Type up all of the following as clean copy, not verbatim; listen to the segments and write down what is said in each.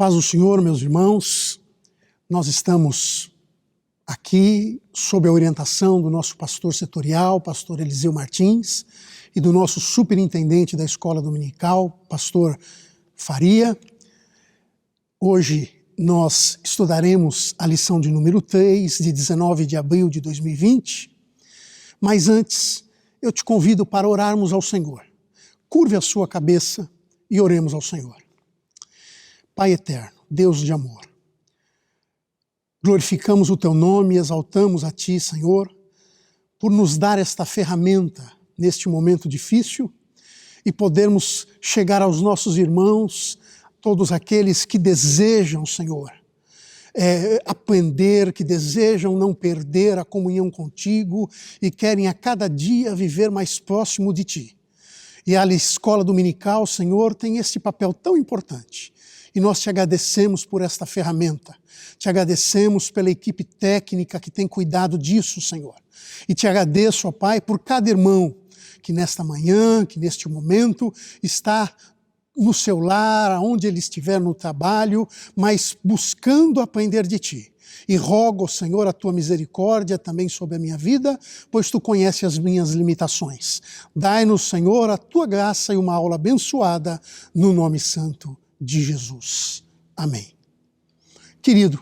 Paz do Senhor, meus irmãos, nós estamos aqui sob a orientação do nosso pastor setorial, pastor Eliseu Martins, e do nosso superintendente da escola dominical, pastor Faria. Hoje nós estudaremos a lição de número 3, de 19 de abril de 2020, mas antes eu te convido para orarmos ao Senhor. Curve a sua cabeça e oremos ao Senhor. Pai eterno, Deus de amor, glorificamos o Teu nome e exaltamos a Ti, Senhor, por nos dar esta ferramenta neste momento difícil e podermos chegar aos nossos irmãos, todos aqueles que desejam, Senhor, aprender, que desejam não perder a comunhão contigo e querem a cada dia viver mais próximo de Ti. E a escola dominical, Senhor, tem este papel tão importante. E nós te agradecemos por esta ferramenta. Te agradecemos pela equipe técnica que tem cuidado disso, Senhor. E te agradeço, ó Pai, por cada irmão que nesta manhã, que neste momento está no seu lar, aonde ele estiver no trabalho, mas buscando aprender de Ti. E rogo, Senhor, a Tua misericórdia também sobre a minha vida, pois Tu conheces as minhas limitações. Dai-nos, Senhor, a Tua graça e uma aula abençoada no nome santo de Jesus. Amém. Querido,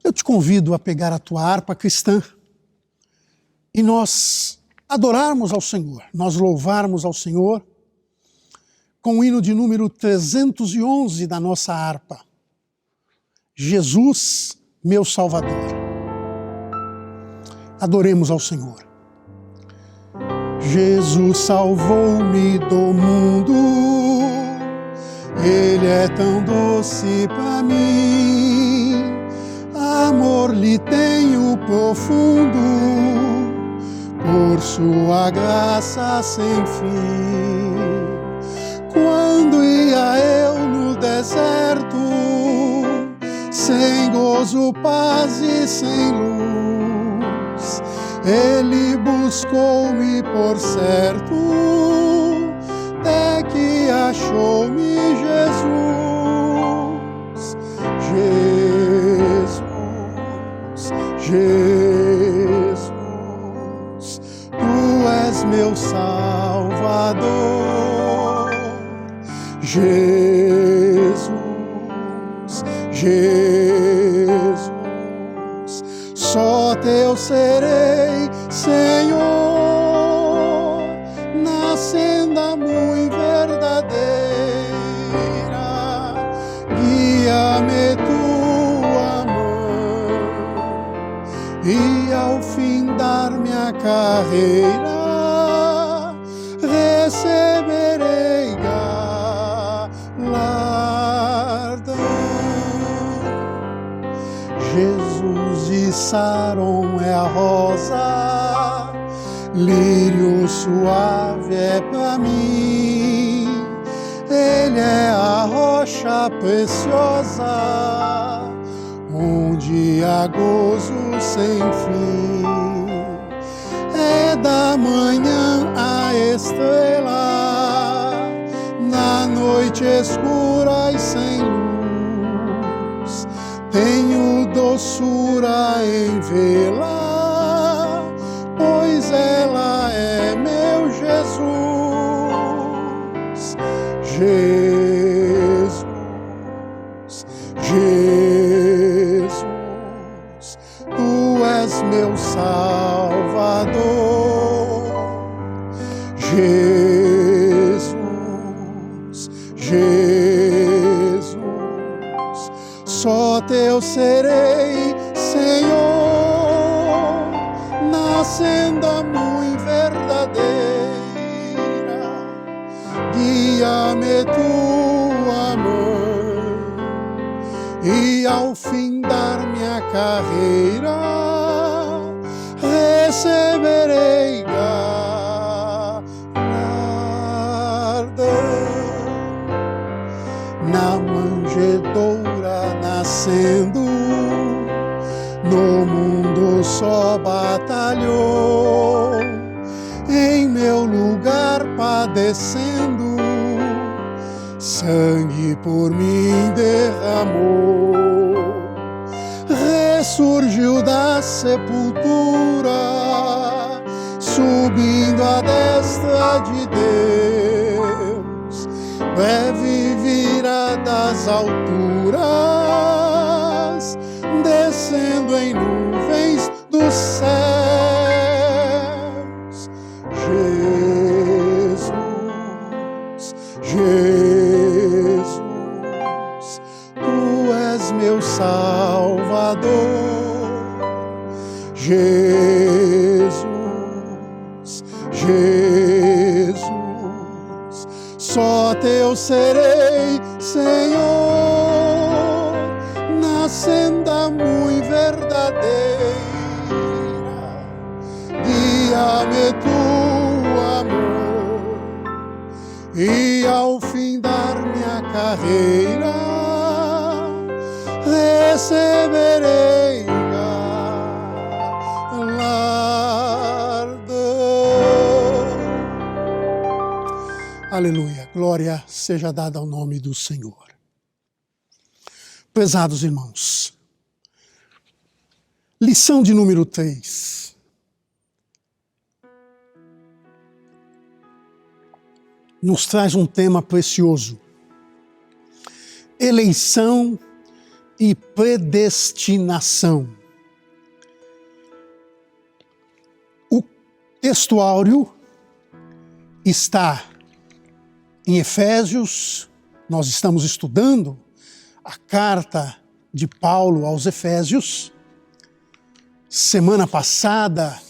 eu te convido a pegar a tua harpa cristã e nós adorarmos ao Senhor, nós louvarmos ao Senhor com o hino de número 311 da nossa harpa. Jesus, meu Salvador. Adoremos ao Senhor. Jesus salvou-me do mundo, Ele é tão doce para mim, amor lhe tenho profundo, por sua graça sem fim. Quando ia eu no deserto, sem gozo, paz e sem luz, Ele buscou-me por certo, até que achou-me Jesus. Jesus, Tu és meu Salvador. Jesus, só Teu serei, Senhor, na senda muito verdadeira. Guia-me Tua mão e ao fim dar minha carreira receberei galardão. Jesus de Saron é a rosa, lírio suave é pra mim. Ele é a rocha preciosa, onde há gozo sem fim. É da manhã a estrela, na noite escura e sem luz, tenho doçura em vê-la, pois ela é meu Jesus. Jesus, Tu és meu Salvador. Jesus, só Teu serei, Senhor, na senda muito verdadeira. Guia-me Tua mão e ao fim dar minha carreira receberei galardão. Na manjedoura nascendo, no mundo só batalhou, em meu lugar padecendo, sangue por mim derramou, ressurgiu da sepultura, subindo à destra de Deus, deve vir das alturas, descendo em nuvens dos céus. Jesus, Tu és meu Salvador. Jesus, só Teu serei, Senhor, na senda muito verdadeira. Guia-me Tu, amor, e ao findar minha carreira, receberei aleluia, glória seja dada ao nome do Senhor. Prezados irmãos, lição de número 3. Nos traz um tema precioso: eleição e predestinação. O textuário está em Efésios. Nós estamos estudando a carta de Paulo aos Efésios. Semana passada,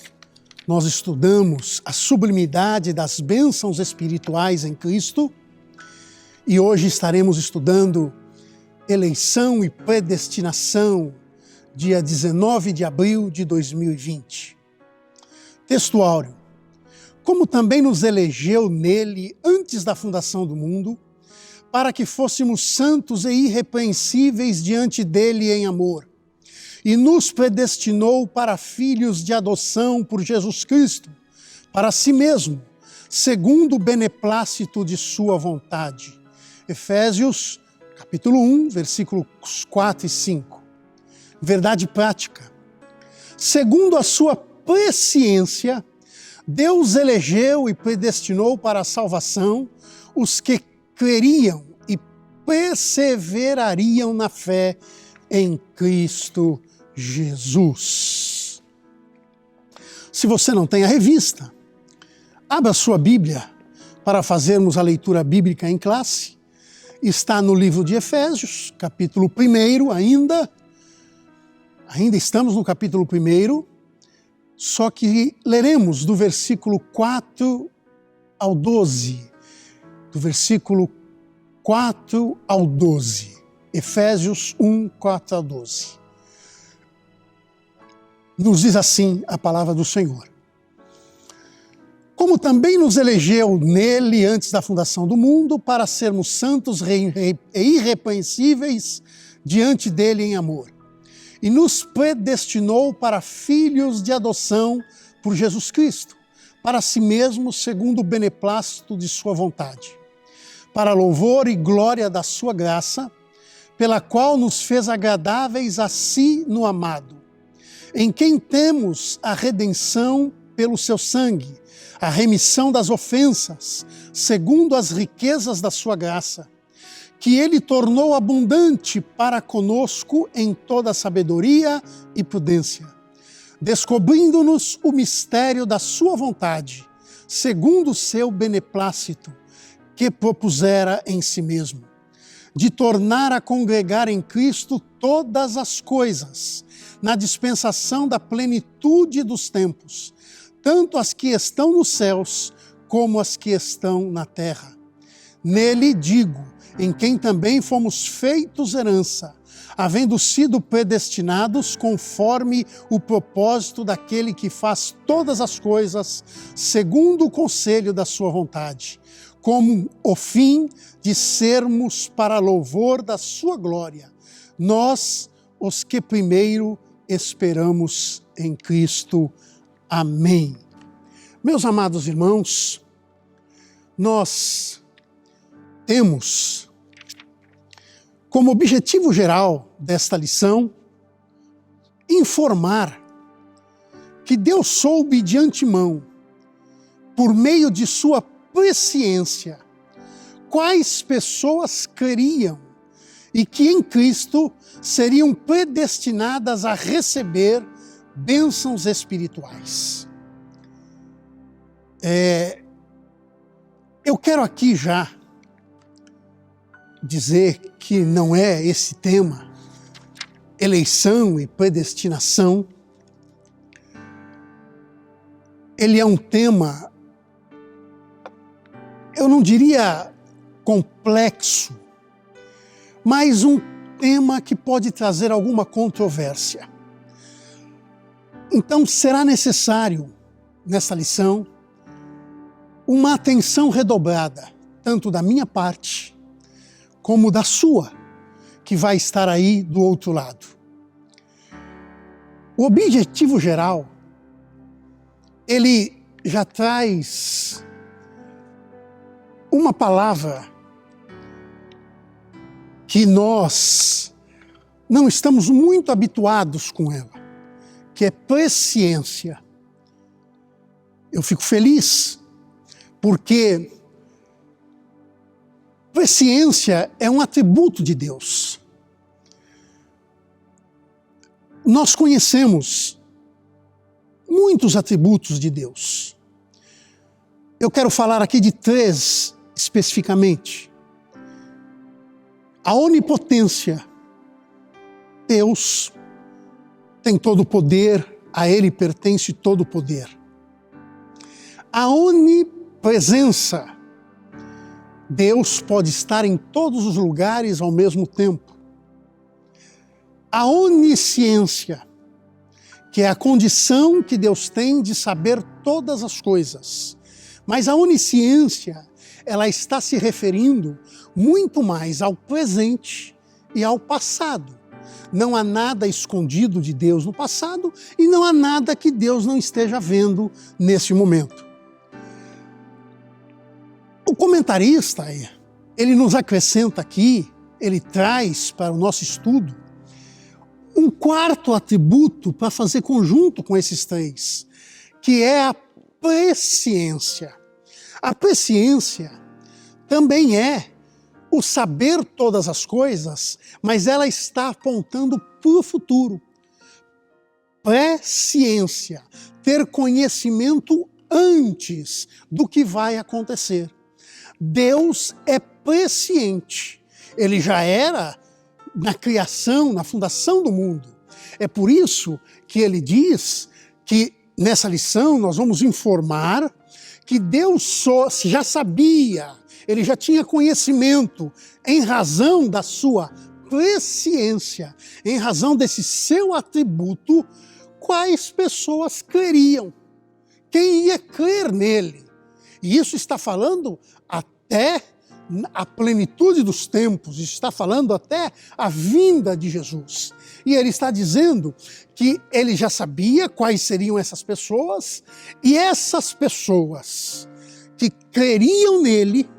nós estudamos a sublimidade das bênçãos espirituais em Cristo. E hoje estaremos estudando eleição e predestinação, dia 19 de abril de 2020. Textuário: como também nos elegeu nele antes da fundação do mundo, para que fôssemos santos e irrepreensíveis diante dele em amor, e nos predestinou para filhos de adoção por Jesus Cristo, para si mesmo, segundo o beneplácito de sua vontade. Efésios, capítulo 1, versículos 4 e 5. Verdade prática: segundo a sua presciência, Deus elegeu e predestinou para a salvação os que creriam e perseverariam na fé em Cristo Jesus. Se você não tem a revista, abra sua Bíblia para fazermos a leitura bíblica em classe. Está no livro de Efésios, capítulo 1 ainda. Ainda estamos no capítulo 1, só que leremos do versículo 4 ao 12. Do versículo 4 ao 12. Efésios 1, 4 ao 12. Nos diz assim a palavra do Senhor: como também nos elegeu nele antes da fundação do mundo, para sermos santos e irrepreensíveis diante dele em amor, e nos predestinou para filhos de adoção por Jesus Cristo, para si mesmo, segundo o beneplácito de sua vontade, para louvor e glória da sua graça, pela qual nos fez agradáveis a si no amado, em quem temos a redenção pelo seu sangue, a remissão das ofensas, segundo as riquezas da sua graça, que ele tornou abundante para conosco em toda sabedoria e prudência, descobrindo-nos o mistério da sua vontade, segundo o seu beneplácito, que propusera em si mesmo, de tornar a congregar em Cristo todas as coisas, na dispensação da plenitude dos tempos, tanto as que estão nos céus, como as que estão na terra. Nele digo, em quem também fomos feitos herança, havendo sido predestinados conforme o propósito daquele que faz todas as coisas segundo o conselho da sua vontade, como o fim de sermos para louvor da sua glória, nós, os que primeiro esperamos em Cristo. Amém. Meus amados irmãos, nós temos como objetivo geral desta lição, informar que Deus soube de antemão, por meio de sua presciência, quais pessoas creriam e que em Cristo seriam predestinadas a receber bênçãos espirituais. Eu quero aqui já dizer que não é esse tema, eleição e predestinação, ele é um tema, eu não diria complexo, mas um tema que pode trazer alguma controvérsia. Então será necessário, nessa lição, uma atenção redobrada, tanto da minha parte, como da sua, que vai estar aí do outro lado. O objetivo geral, ele já traz uma palavra que nós não estamos muito habituados com ela, que é presciência. Eu fico feliz porque presciência é um atributo de Deus. Nós conhecemos muitos atributos de Deus. Eu quero falar aqui de 3 especificamente. A onipotência. Deus tem todo o poder, a Ele pertence todo o poder. A onipresença. Deus pode estar em todos os lugares ao mesmo tempo. A onisciência, que é a condição que Deus tem de saber todas as coisas. Mas a onisciência, ela está se referindo muito mais ao presente e ao passado. Não há nada escondido de Deus no passado e não há nada que Deus não esteja vendo nesse momento. O comentarista, ele nos acrescenta aqui, ele traz para o nosso estudo um 4º atributo para fazer conjunto com esses 3, que é a presciência. A presciência também é o saber todas as coisas, mas ela está apontando para o futuro. Presciência, ter conhecimento antes do que vai acontecer. Deus é presciente. Ele já era na criação, na fundação do mundo. É por isso que ele diz que nessa lição nós vamos informar que Deus já sabia, ele já tinha conhecimento em razão da sua presciência, em razão desse seu atributo, quais pessoas creriam, quem ia crer nele. E isso está falando até a plenitude dos tempos, está falando até a vinda de Jesus. E ele está dizendo que ele já sabia quais seriam essas pessoas, e essas pessoas que creriam nele,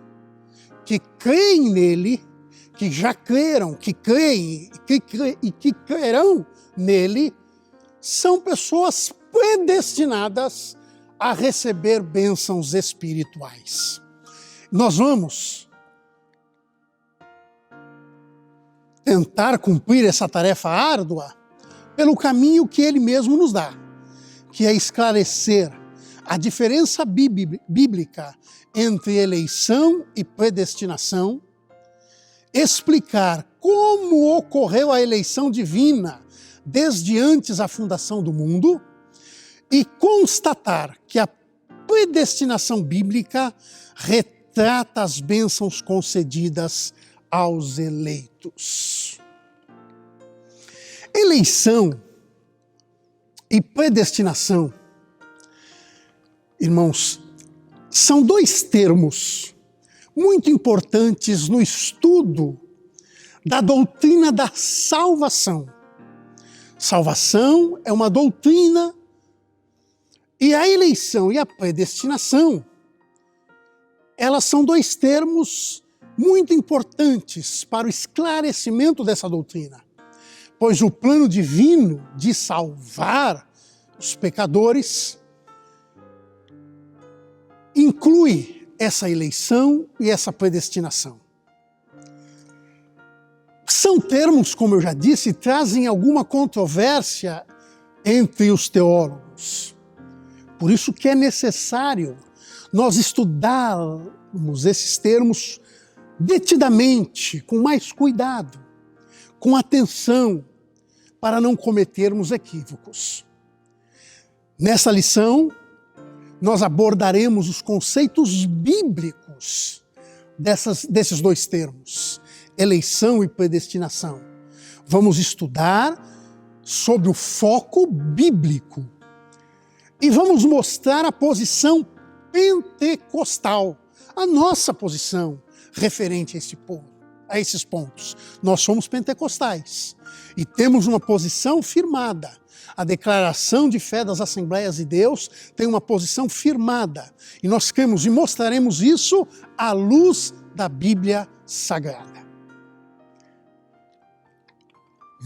que creem nele, que já creram, que creem e que crerão nele, são pessoas predestinadas a receber bênçãos espirituais. Nós vamos tentar cumprir essa tarefa árdua pelo caminho que ele mesmo nos dá, que é esclarecer a diferença bíblica entre eleição e predestinação, explicar como ocorreu a eleição divina desde antes da fundação do mundo e constatar que a predestinação bíblica retrata as bênçãos concedidas aos eleitos. Eleição e predestinação, irmãos, são 2 termos muito importantes no estudo da doutrina da salvação. Salvação é uma doutrina e a eleição e a predestinação, elas são 2 termos muito importantes para o esclarecimento dessa doutrina, pois o plano divino de salvar os pecadores inclui essa eleição e essa predestinação. São termos, como eu já disse, trazem alguma controvérsia entre os teólogos. Por isso que é necessário nós estudarmos esses termos detidamente, com mais cuidado, com atenção, para não cometermos equívocos. Nessa lição, nós abordaremos os conceitos bíblicos desses dois termos, eleição e predestinação. Vamos estudar sobre o foco bíblico e vamos mostrar a posição pentecostal, a nossa posição referente a esses pontos. Nós somos pentecostais e temos uma posição firmada. A declaração de fé das Assembleias de Deus tem uma posição firmada. E nós cremos e mostraremos isso à luz da Bíblia Sagrada.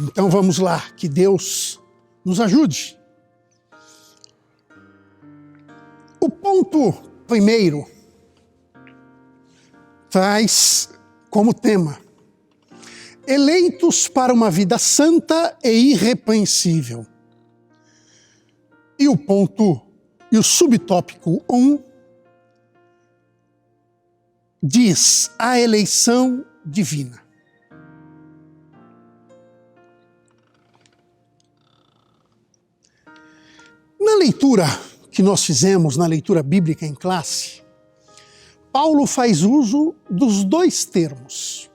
Então vamos lá, que Deus nos ajude. O ponto primeiro traz como tema: eleitos para uma vida santa e irrepreensível. E o subtópico 1 diz a eleição divina. Na leitura que nós fizemos, na leitura bíblica em classe, Paulo faz uso dos dois termos.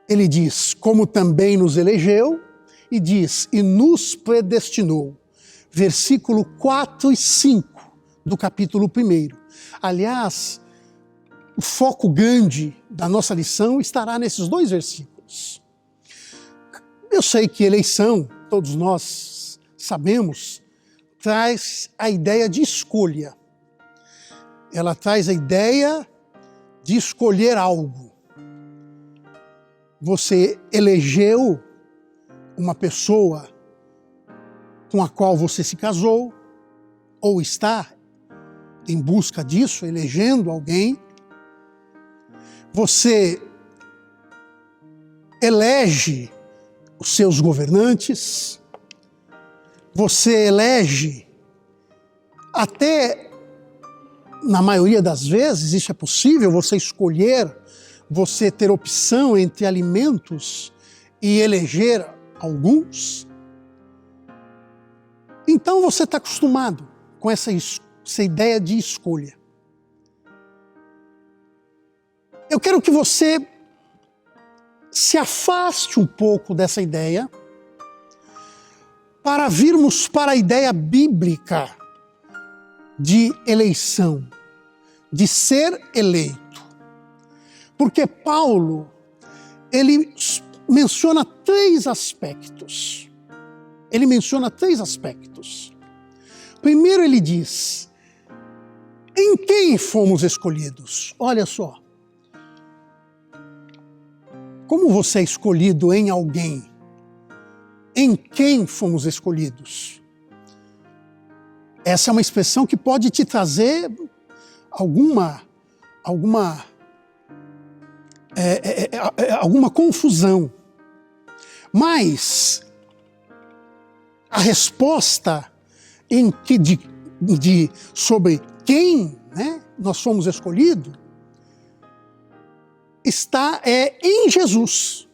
Ele diz, como também nos elegeu, e diz, e nos predestinou. Versículo 4 e 5 do capítulo 1. Aliás, o foco grande da nossa lição estará nesses dois versículos. Eu sei que eleição, todos nós sabemos, traz a ideia de escolha. Ela traz a ideia de escolher algo. Você elegeu uma pessoa com a qual você se casou, ou está em busca disso, elegendo alguém. Você elege os seus governantes, você elege, até na maioria das vezes, isso é possível, você escolher, você ter opção entre alimentos e eleger alguns. Então você está acostumado com essa ideia de escolha. Eu quero que você se afaste um pouco dessa ideia para virmos para a ideia bíblica de eleição, de ser eleito. Porque Paulo, ele menciona três aspectos. Ele menciona três aspectos. Primeiro ele diz, em quem fomos escolhidos? Olha só. Como você é escolhido em alguém? Em quem fomos escolhidos? Essa é uma expressão que pode te trazer alguma confusão. Mas a resposta sobre quem, nós fomos escolhidos está em Jesus.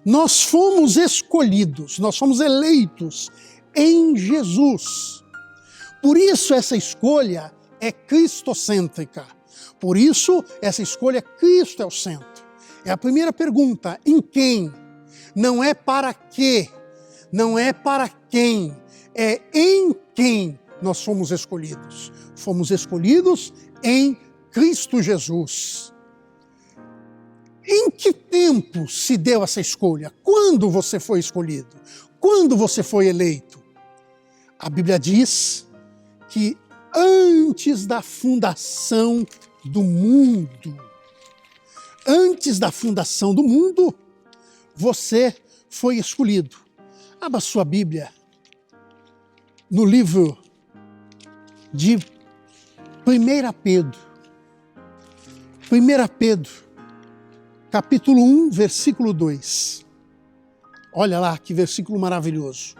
Nós fomos escolhidos, nós fomos eleitos em Jesus. Por isso essa escolha é cristocêntrica. Por isso essa escolha, Cristo é o centro. É a primeira pergunta, em quem? Não é para quê, não é para quem, é em quem nós fomos escolhidos. Fomos escolhidos em Cristo Jesus. Em que tempo se deu essa escolha? Quando você foi escolhido? Quando você foi eleito? A Bíblia diz que antes da fundação do mundo, Antes da fundação do mundo, você foi escolhido. Abra sua Bíblia no livro de 1 Pedro. 1 Pedro, capítulo 1, versículo 2. Olha lá que versículo maravilhoso.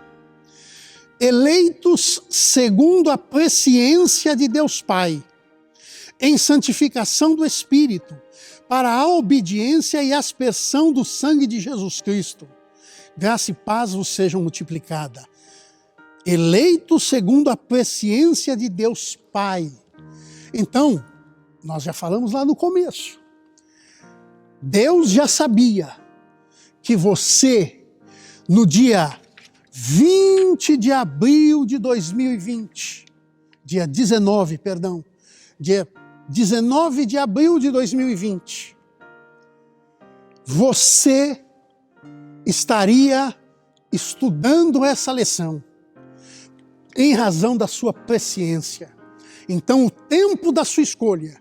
Eleitos segundo a presciência de Deus Pai, em santificação do Espírito, para a obediência e aspersão do sangue de Jesus Cristo. Graça e paz vos sejam multiplicadas. Eleitos segundo a presciência de Deus Pai. Então, nós já falamos lá no começo. Deus já sabia que você, no dia 20 de abril de 2020, dia 19 de abril de 2020, você estaria estudando essa lição em razão da sua presciência. Então, o tempo da sua escolha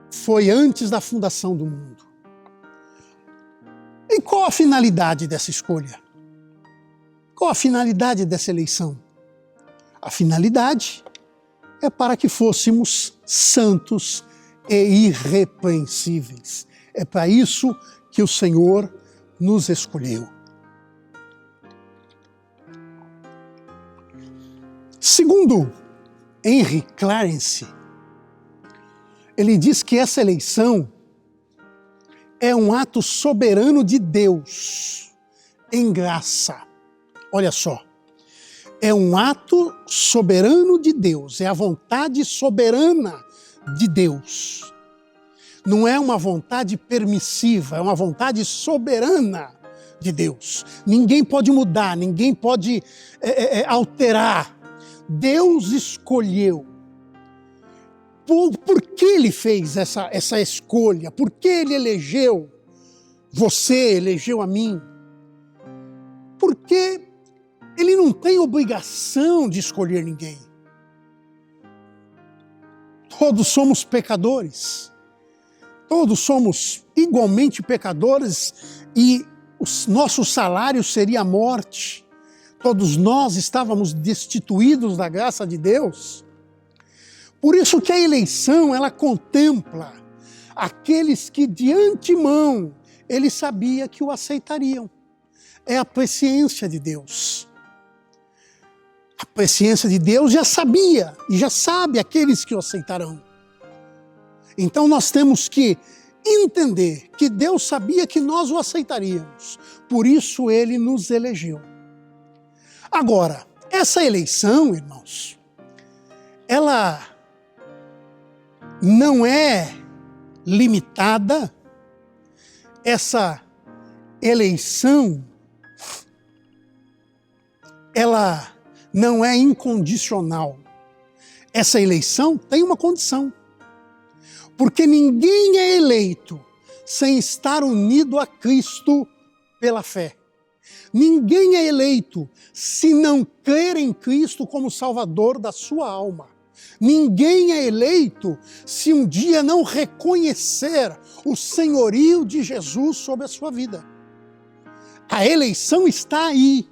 foi antes da fundação do mundo. E qual a finalidade dessa escolha? Qual a finalidade dessa eleição? A finalidade é para que fôssemos santos e irrepreensíveis. É para isso que o Senhor nos escolheu. Segundo Henry Clarence, ele diz que essa eleição é um ato soberano de Deus, em graça. Olha só, é um ato soberano de Deus, é a vontade soberana de Deus. Não é uma vontade permissiva, é uma vontade soberana de Deus. Ninguém pode mudar, ninguém pode alterar. Deus escolheu. Por que ele fez essa escolha? Por que ele elegeu você, elegeu a mim? Porque ele não tem obrigação de escolher ninguém. Todos somos pecadores. Todos somos igualmente pecadores e o nosso salário seria a morte. Todos nós estávamos destituídos da graça de Deus. Por isso que a eleição, ela contempla aqueles que de antemão ele sabia que o aceitariam. É a presciência de Deus. A presciência de Deus já sabia e já sabe aqueles que o aceitarão. Então nós temos que entender que Deus sabia que nós o aceitaríamos. Por isso ele nos elegeu. Agora, essa eleição, irmãos, ela não é limitada, essa eleição, ela não é incondicional. Essa eleição tem uma condição. Porque ninguém é eleito sem estar unido a Cristo pela fé. Ninguém é eleito se não crer em Cristo como Salvador da sua alma. Ninguém é eleito se um dia não reconhecer o senhorio de Jesus sobre a sua vida. A eleição está aí,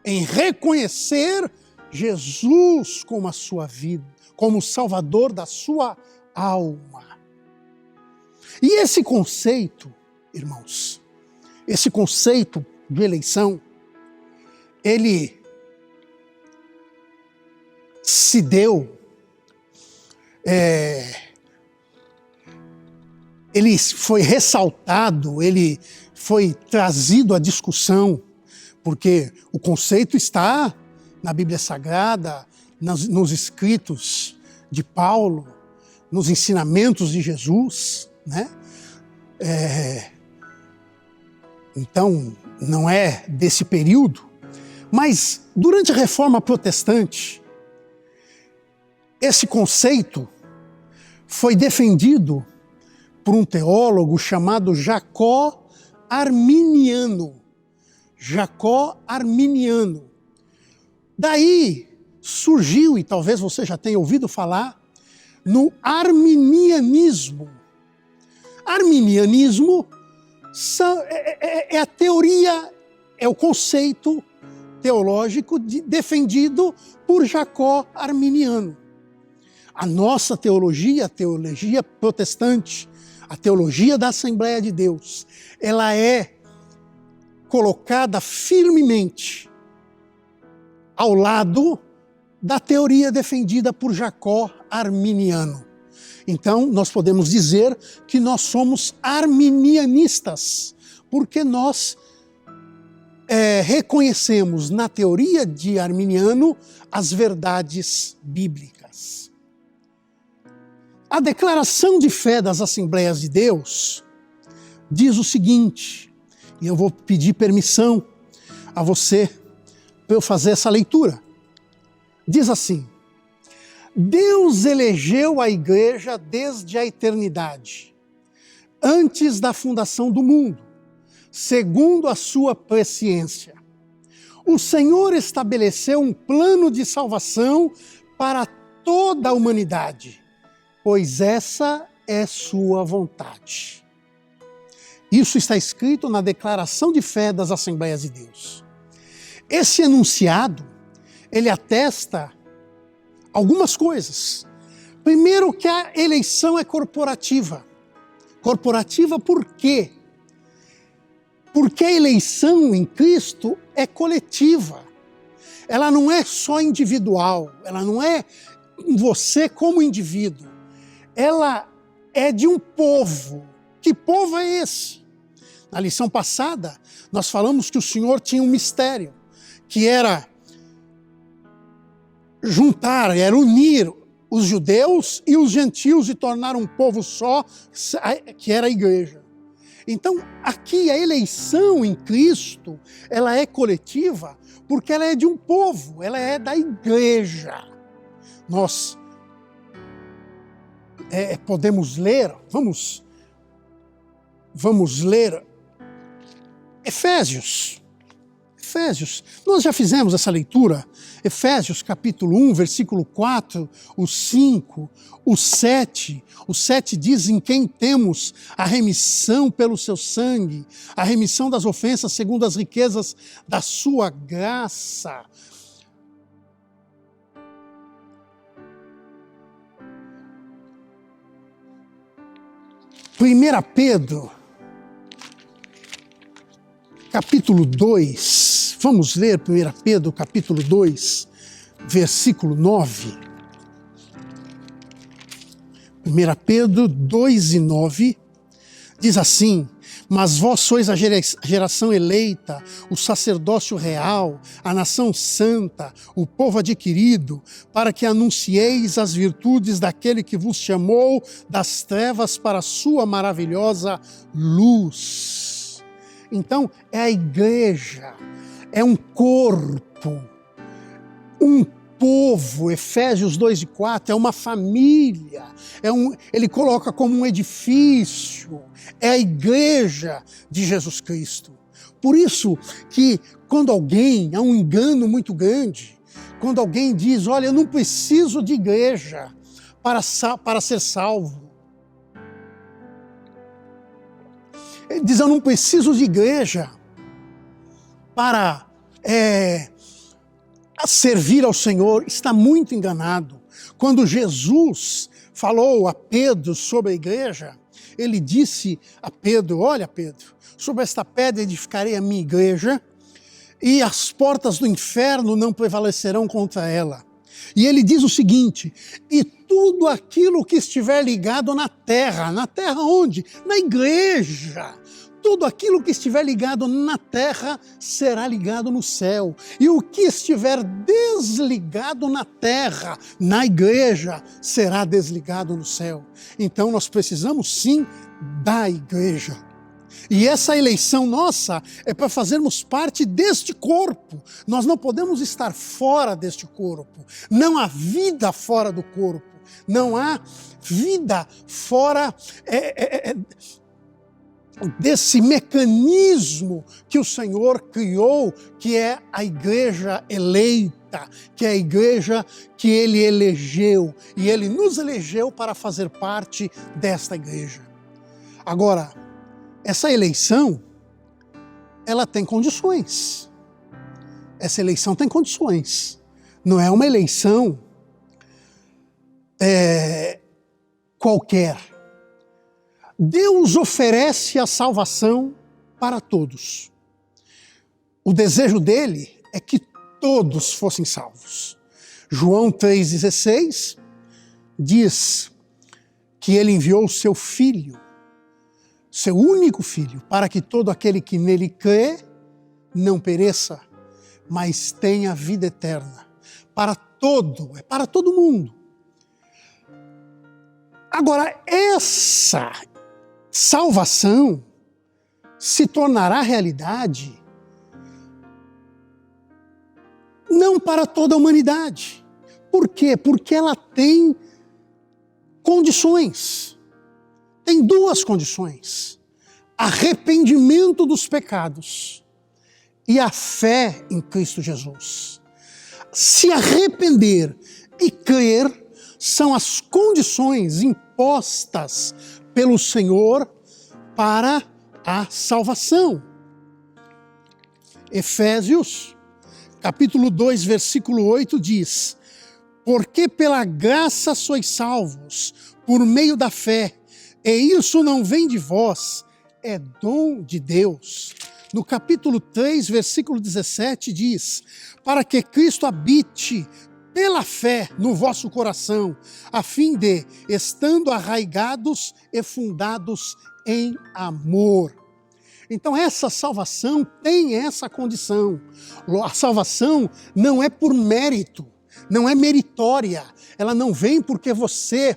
em reconhecer Jesus como a sua vida, como o Salvador da sua alma. E esse conceito, irmãos, esse conceito de eleição, ele se deu, ele foi ressaltado, ele foi trazido à discussão, porque o conceito está na Bíblia Sagrada, nos escritos de Paulo, nos ensinamentos de Jesus, né? Então, não é desse período, mas durante a Reforma Protestante, esse conceito foi defendido por um teólogo chamado Jacó Arminiano. Jacó Arminiano. Daí surgiu, e talvez você já tenha ouvido falar, no arminianismo. Arminianismo é a teoria, é o conceito teológico defendido por Jacó Arminiano. A nossa teologia, a teologia protestante, a teologia da Assembleia de Deus, ela é colocada firmemente ao lado da teoria defendida por Jacó Arminiano. Então, nós podemos dizer que nós somos arminianistas, porque nós reconhecemos na teoria de Arminiano as verdades bíblicas. A declaração de fé das Assembleias de Deus diz o seguinte, e eu vou pedir permissão a você para eu fazer essa leitura. Diz assim: Deus elegeu a igreja desde a eternidade, antes da fundação do mundo, segundo a sua presciência. O Senhor estabeleceu um plano de salvação para toda a humanidade, pois essa é sua vontade. Isso está escrito na declaração de fé das Assembleias de Deus. Esse enunciado, ele atesta algumas coisas. Primeiro, que a eleição é corporativa. Corporativa por quê? Porque a eleição em Cristo é coletiva. Ela não é só individual, ela não é você como indivíduo. Ela é de um povo. Que povo é esse? Na lição passada, nós falamos que o Senhor tinha um mistério, que era juntar, era unir os judeus e os gentios e tornar um povo só, que era a igreja. Então, aqui a eleição em Cristo, ela é coletiva, porque ela é de um povo, ela é da igreja. Nós podemos ler, vamos ler Efésios. Nós já fizemos essa leitura, Efésios capítulo 1, versículo 4, o 5, o 7. O 7 diz: em quem temos a remissão pelo seu sangue, a remissão das ofensas segundo as riquezas da sua graça. Primeira Pedro, capítulo 2, vamos ler 1 Pedro, capítulo 2, versículo 9. 1 Pedro 2 e 9, diz assim: mas vós sois a geração eleita, o sacerdócio real, a nação santa, o povo adquirido, para que anuncieis as virtudes daquele que vos chamou das trevas para a sua maravilhosa luz. Então, é a igreja, é um corpo, um povo. Efésios 2 e 4 é uma família, ele coloca como um edifício, é a igreja de Jesus Cristo. Por isso que quando há um engano muito grande, quando alguém diz: olha, eu não preciso de igreja para ser salvo. Ele diz: eu não preciso de igreja para servir ao Senhor. Está muito enganado. Quando Jesus falou a Pedro sobre a igreja, ele disse a Pedro: olha, Pedro, sobre esta pedra edificarei a minha igreja e as portas do inferno não prevalecerão contra ela. E ele diz o seguinte: e tudo aquilo que estiver ligado na terra onde? Na igreja. Tudo aquilo que estiver ligado na terra será ligado no céu. E o que estiver desligado na terra, na igreja, será desligado no céu. Então nós precisamos sim da igreja. E essa eleição nossa é para fazermos parte deste corpo. Nós não podemos estar fora deste corpo. Não há vida fora do corpo. Não há vida fora desse mecanismo que o Senhor criou, que é a igreja eleita, que é a igreja que Ele elegeu. E Ele nos elegeu para fazer parte desta igreja. Agora, essa eleição, ela tem condições. Essa eleição tem condições. Não é uma eleição qualquer. Deus oferece a salvação para todos. O desejo dele é que todos fossem salvos. João 3,16 diz que ele enviou o seu filho, seu único filho, para que todo aquele que nele crê não pereça, mas tenha vida eterna. Para todo mundo. Agora, essa salvação se tornará realidade não para toda a humanidade. Por quê? Porque ela tem condições. Tem duas condições: arrependimento dos pecados e a fé em Cristo Jesus. Se arrepender e crer são as condições impostas pelo Senhor para a salvação. Efésios, capítulo 2, versículo 8 diz: porque pela graça sois salvos, por meio da fé, e isso não vem de vós, é dom de Deus. No capítulo 3, versículo 17 diz: para que Cristo habite pela fé no vosso coração, a fim de, estando arraigados e fundados em amor. Então essa salvação tem essa condição. A salvação não é por mérito, não é meritória. Ela não vem porque você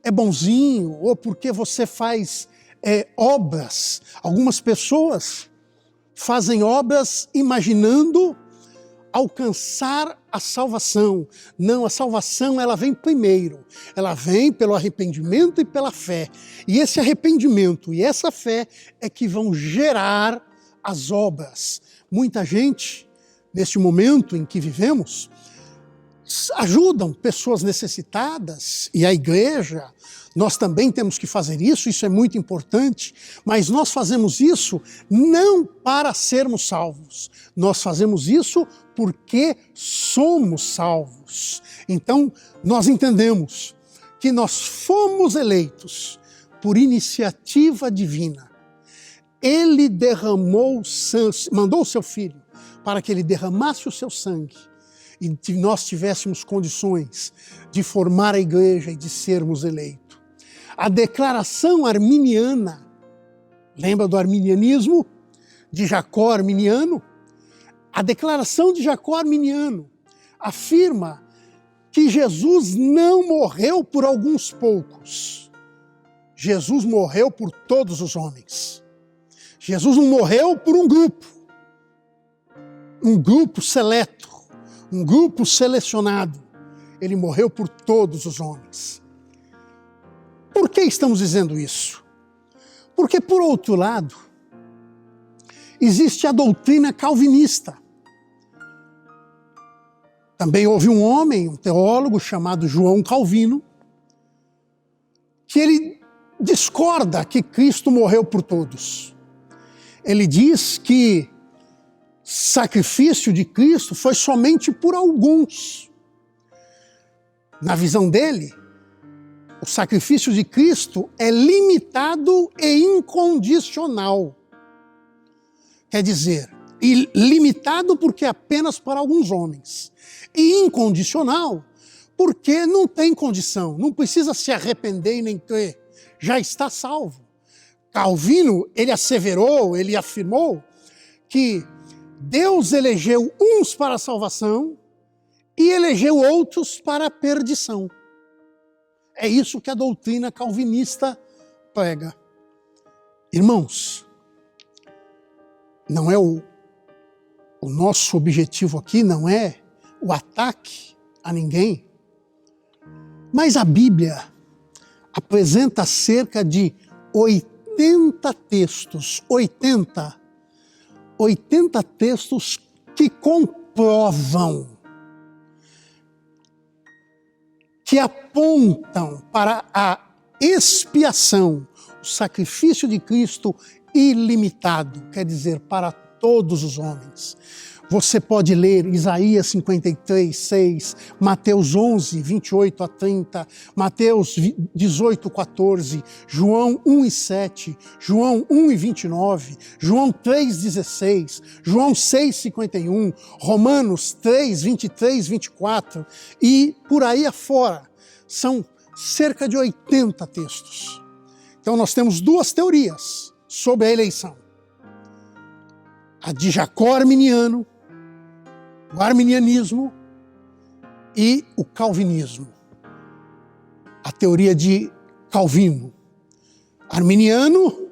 é bonzinho ou porque você faz obras. Algumas pessoas fazem obras imaginando alcançar a salvação. Não, a salvação ela vem primeiro. Ela vem pelo arrependimento e pela fé. E esse arrependimento e essa fé é que vão gerar as obras. Muita gente, neste momento em que vivemos, ajudam pessoas necessitadas, e a igreja, nós também temos que fazer isso é muito importante, mas nós fazemos isso não para sermos salvos, nós fazemos isso porque somos salvos. Então, nós entendemos que nós fomos eleitos por iniciativa divina. Ele mandou o seu Filho para que ele derramasse o seu sangue, e nós tivéssemos condições de formar a igreja e de sermos eleitos. A declaração arminiana, lembra do arminianismo? De Jacó Arminiano? A declaração de Jacó Arminiano afirma que Jesus não morreu por alguns poucos. Jesus morreu por todos os homens. Jesus não morreu por um grupo seleto, um grupo selecionado. Ele morreu por todos os homens. Por que estamos dizendo isso? Porque, por outro lado, existe a doutrina calvinista. Também houve um homem, um teólogo chamado João Calvino, que ele discorda que Cristo morreu por todos. Ele diz que o sacrifício de Cristo foi somente por alguns. Na visão dele, o sacrifício de Cristo é limitado e incondicional. Quer dizer, limitado porque é apenas para alguns homens. E incondicional porque não tem condição, não precisa se arrepender e nem crer, já está salvo. Calvino, ele asseverou, ele afirmou que Deus elegeu uns para a salvação e elegeu outros para a perdição. É isso que a doutrina calvinista prega. Irmãos, não é o nosso objetivo aqui, não é o ataque a ninguém, mas a Bíblia apresenta cerca de 80 textos, 80 textos que comprovam, que apontam para a expiação, ou o sacrifício de Cristo ilimitado, quer dizer, para todos os homens. Você pode ler Isaías 53, 6, Mateus 11, 28 a 30, Mateus 18, 14, João 1 e 7, João 1 e 29, João 3, 16, João 6, 51, Romanos 3, 23, 24 e por aí afora. São cerca de 80 textos. Então nós temos duas teorias sobre a eleição. A de Jacó arminiano, o arminianismo e o calvinismo. A teoria de Calvino. Arminiano,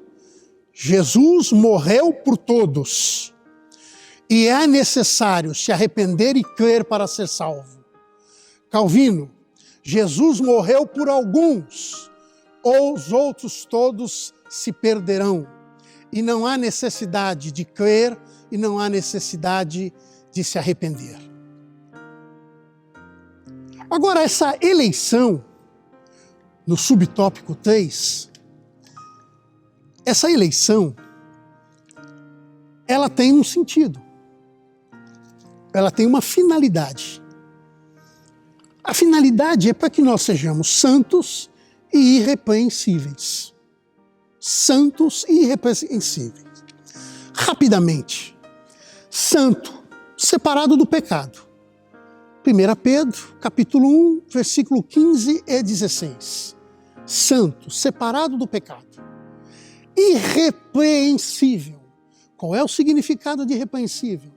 Jesus morreu por todos e é necessário se arrepender e crer para ser salvo. Calvino, Jesus morreu por alguns, ou os outros todos se perderão. E não há necessidade de crer e não há necessidade de se arrepender. Agora, essa eleição, no subtópico 3, essa eleição, ela tem um sentido. Ela tem uma finalidade. A finalidade é para que nós sejamos santos e irrepreensíveis. Santos e irrepreensíveis. Rapidamente. Santo, separado do pecado. 1 Pedro, capítulo 1, versículo 15 e 16. Santo, separado do pecado. Irrepreensível. Qual é o significado de irrepreensível?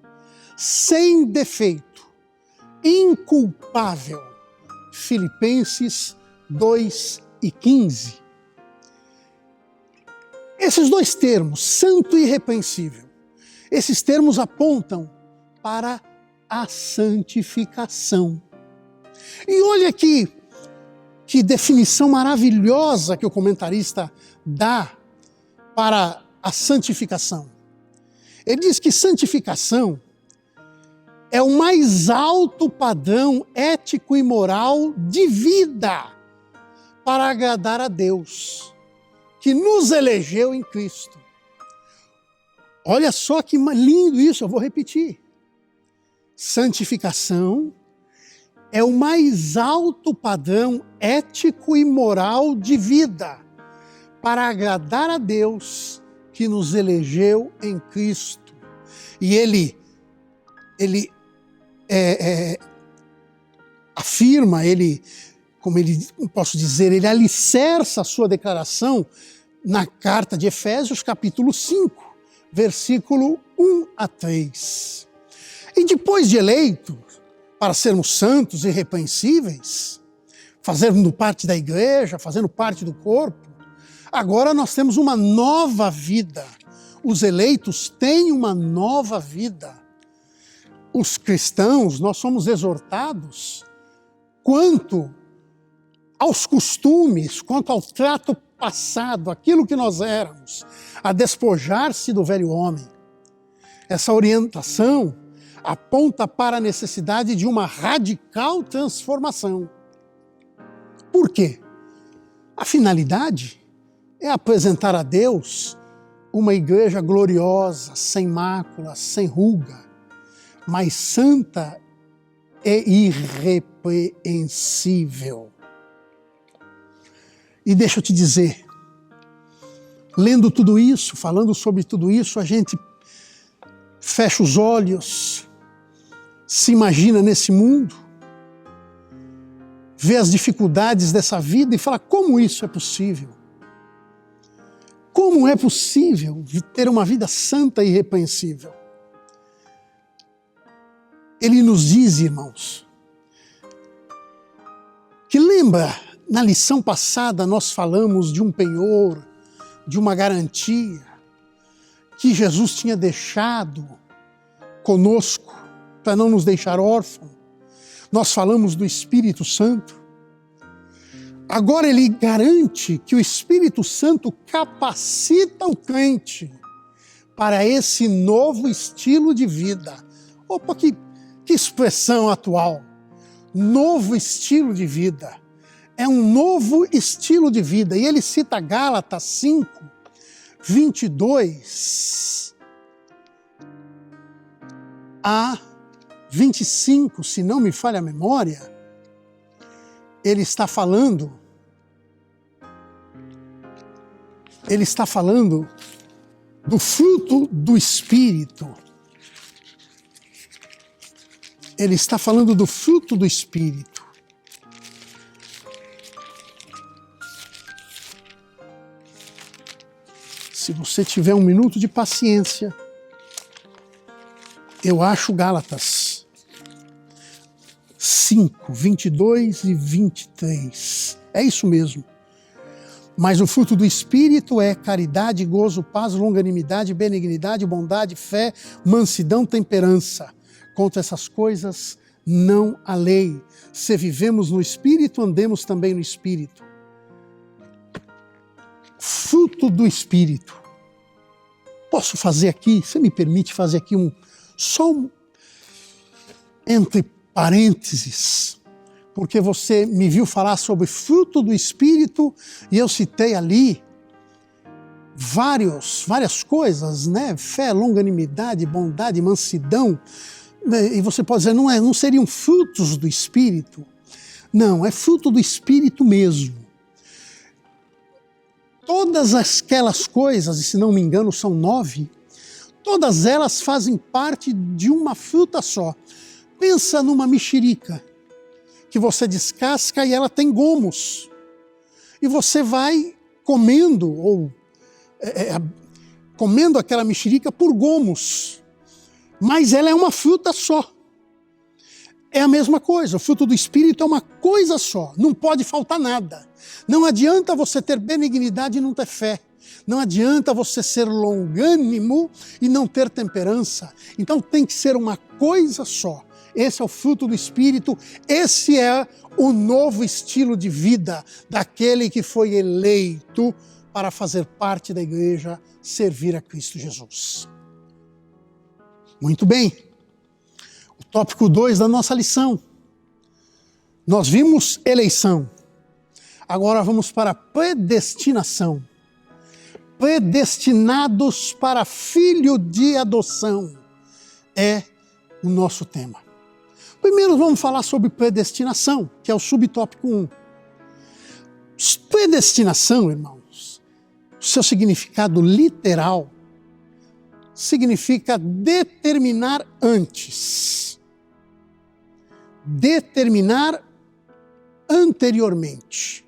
Sem defeito. Inculpável. Filipenses 2 e 15. Esses dois termos, santo e irrepreensível, esses termos apontam para a santificação. E olha aqui que definição maravilhosa que o comentarista dá para a santificação. Ele diz que santificação é o mais alto padrão ético e moral de vida para agradar a Deus, que nos elegeu em Cristo. Olha só que lindo isso, eu vou repetir. Santificação é o mais alto padrão ético e moral de vida para agradar a Deus que nos elegeu em Cristo. E ele afirma, ele alicerça a sua declaração na carta de Efésios, capítulo 5, versículo 1 a 3. E depois de eleitos, para sermos santos e irrepreensíveis, fazendo parte da igreja, fazendo parte do corpo, agora nós temos uma nova vida. Os eleitos têm uma nova vida. Os cristãos, nós somos exortados quanto aos costumes, quanto ao trato passado, aquilo que nós éramos, a despojar-se do velho homem. Essa orientação aponta para a necessidade de uma radical transformação. Por quê? A finalidade é apresentar a Deus uma igreja gloriosa, sem mácula, sem ruga, mas santa e irrepreensível. E deixa eu te dizer, lendo tudo isso, falando sobre tudo isso, a gente fecha os olhos, se imagina nesse mundo, vê as dificuldades dessa vida e fala, como isso é possível? Como é possível ter uma vida santa e irrepreensível? Ele nos diz, irmãos, que lembra, na lição passada nós falamos de um penhor, de uma garantia que Jesus tinha deixado conosco para não nos deixar órfãos. Nós falamos do Espírito Santo. Agora ele garante que o Espírito Santo capacita o crente para esse novo estilo de vida. Opa, que expressão atual! Novo estilo de vida. é um novo estilo de vida. E ele cita Gálatas 5, 22 a 25, se não me falha a memória. Ele está falando do fruto do Espírito. Ele está falando do fruto do Espírito. Se você tiver um minuto de paciência, eu acho Gálatas 5, 22 e 23. É isso mesmo. Mas o fruto do Espírito é caridade, gozo, paz, longanimidade, benignidade, bondade, fé, mansidão, temperança. Contra essas coisas não há lei. Se vivemos no Espírito, andemos também no Espírito. Fruto do Espírito. Posso fazer aqui, você me permite fazer aqui só entre parênteses, porque você me viu falar sobre fruto do Espírito e eu citei ali várias coisas, né? Fé, longanimidade, bondade, mansidão. E você pode dizer, não seriam frutos do Espírito? Não, é fruto do Espírito mesmo. Todas aquelas coisas, e se não me engano são 9, todas elas fazem parte de uma fruta só. Pensa numa mexerica, que você descasca e ela tem gomos. E você vai comendo, comendo aquela mexerica por gomos. Mas ela é uma fruta só. É a mesma coisa, o fruto do Espírito é uma coisa só, não pode faltar nada. Não adianta você ter benignidade e não ter fé. Não adianta você ser longânimo e não ter temperança. Então tem que ser uma coisa só. Esse é o fruto do Espírito, esse é o novo estilo de vida daquele que foi eleito para fazer parte da igreja, servir a Cristo Jesus. Muito bem. O tópico 2 da nossa lição. Nós vimos eleição. Agora vamos para predestinação. Predestinados para filho de adoção é o nosso tema. Primeiro vamos falar sobre predestinação, que é o subtópico 1. Predestinação, irmãos, o seu significado literal significa determinar antes. Determinar anteriormente.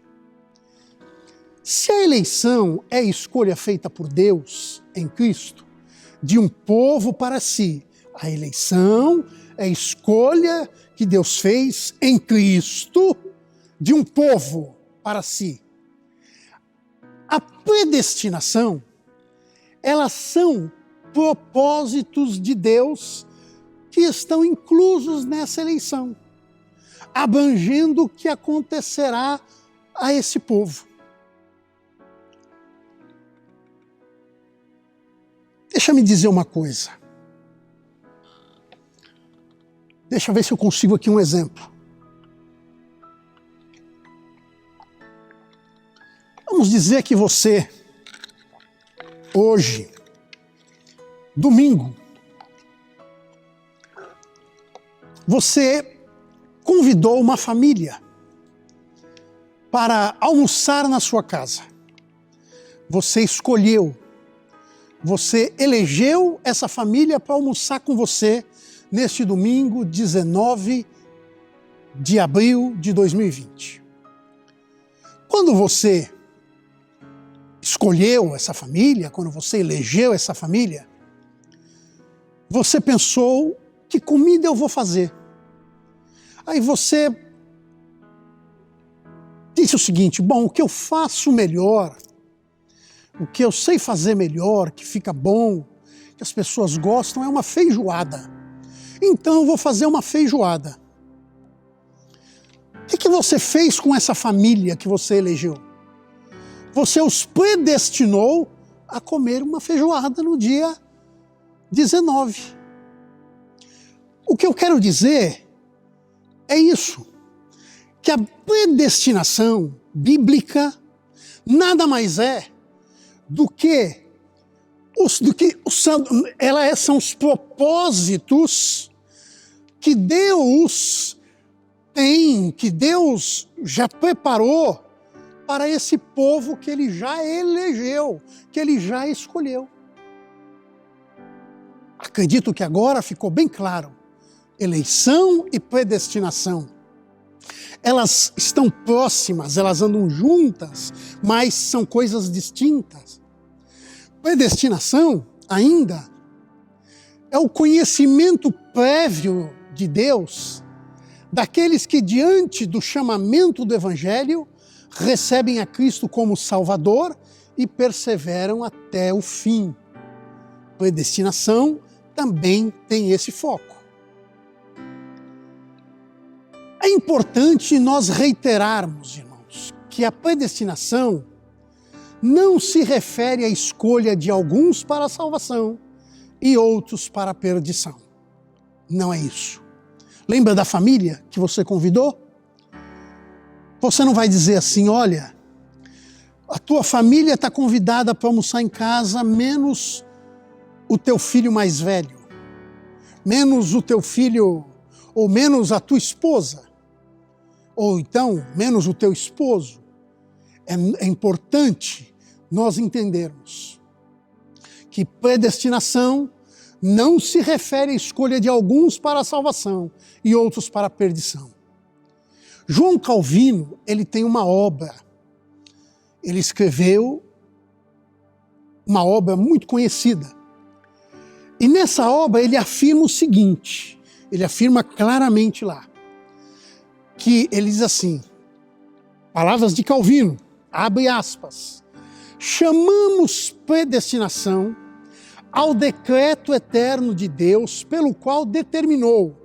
Se a eleição é a escolha feita por Deus em Cristo, de um povo para si, a eleição é a escolha que Deus fez em Cristo de um povo para si. A predestinação, elas são propósitos de Deus que estão inclusos nessa eleição, abrangendo o que acontecerá a esse povo. Deixa-me dizer uma coisa. Deixa eu ver se eu consigo aqui um exemplo. Vamos dizer que você, hoje, domingo, você convidou uma família para almoçar na sua casa. Você escolheu, você elegeu essa família para almoçar com você neste domingo, 19 de abril de 2020. Quando você escolheu essa família, quando você elegeu essa família, você pensou, que comida eu vou fazer? Aí você disse o seguinte, bom, o que eu faço melhor, o que eu sei fazer melhor, que fica bom, que as pessoas gostam, é uma feijoada. Então eu vou fazer uma feijoada. O que você fez com essa família que você elegeu? Você os predestinou a comer uma feijoada no dia 19. O que eu quero dizer é isso. que a predestinação bíblica nada mais é do que são os propósitos que Deus tem, que Deus já preparou para esse povo que Ele já elegeu, que Ele já escolheu. Acredito que agora ficou bem claro. Eleição e predestinação. Elas estão próximas, elas andam juntas, mas são coisas distintas. Predestinação, ainda, é o conhecimento prévio de Deus daqueles que, diante do chamamento do Evangelho, recebem a Cristo como Salvador e perseveram até o fim. Predestinação também tem esse foco. É importante nós reiterarmos, irmãos, que a predestinação não se refere à escolha de alguns para a salvação e outros para a perdição. Não é isso. Lembra da família que você convidou? Você não vai dizer assim, olha, a tua família está convidada para almoçar em casa, menos o teu filho mais velho, menos o teu filho, ou menos a tua esposa, ou então menos o teu esposo. É importante nós entendermos que predestinação não se refere à escolha de alguns para a salvação e outros para a perdição. João Calvino, ele tem uma obra, ele escreveu uma obra muito conhecida. E nessa obra ele afirma o seguinte, ele afirma claramente lá, que ele diz assim, palavras de Calvino, abre aspas, chamamos predestinação ao decreto eterno de Deus pelo qual determinou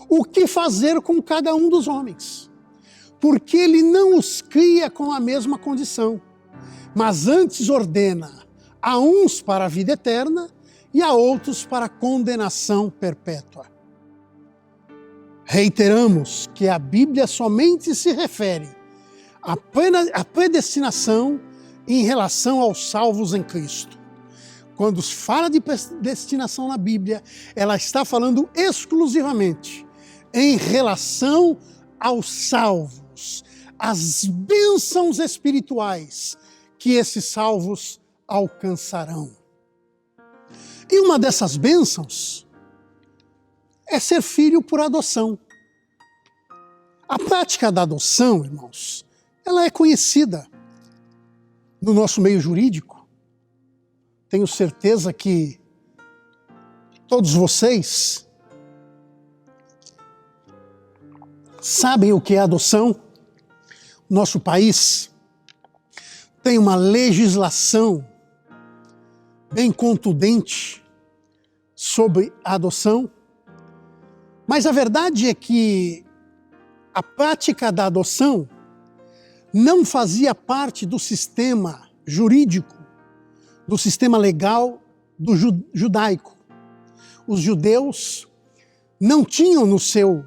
o que fazer com cada um dos homens, porque Ele não os cria com a mesma condição, mas antes ordena a uns para a vida eterna e a outros para a condenação perpétua. Reiteramos que a Bíblia somente se refere à predestinação em relação aos salvos em Cristo. Quando fala de predestinação na Bíblia, ela está falando exclusivamente em relação aos salvos, as bênçãos espirituais que esses salvos alcançarão. E uma dessas bênçãos é ser filho por adoção. A prática da adoção, irmãos, ela é conhecida no nosso meio jurídico. Tenho certeza que todos vocês sabem o que é adoção. Nosso país tem uma legislação bem contundente sobre a adoção, mas a verdade é que a prática da adoção não fazia parte do sistema jurídico, do sistema legal do judaico. Os judeus não tinham no seu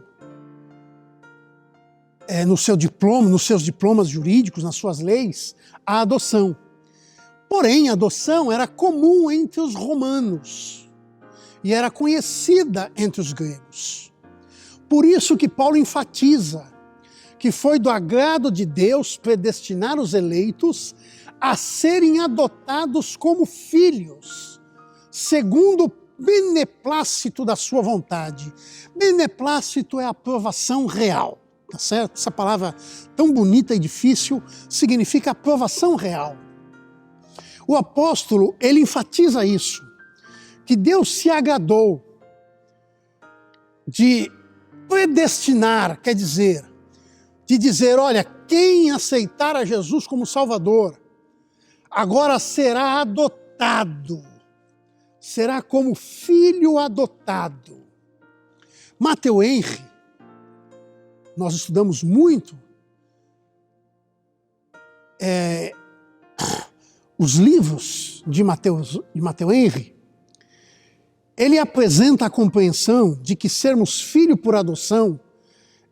diploma, nos seus diplomas jurídicos, nas suas leis, a adoção. Porém, a adoção era comum entre os romanos e era conhecida entre os gregos. Por isso que Paulo enfatiza que foi do agrado de Deus predestinar os eleitos a serem adotados como filhos, segundo o beneplácito da sua vontade. Beneplácito é a aprovação real, tá certo? Essa palavra tão bonita e difícil significa aprovação real. O apóstolo, ele enfatiza isso, que Deus se agradou de predestinar, quer dizer, de dizer, olha, quem aceitar a Jesus como Salvador, agora será adotado, será como filho adotado. Matthew Henry, nós estudamos muito os livros de Matthew Henry. Ele apresenta a compreensão de que sermos filho por adoção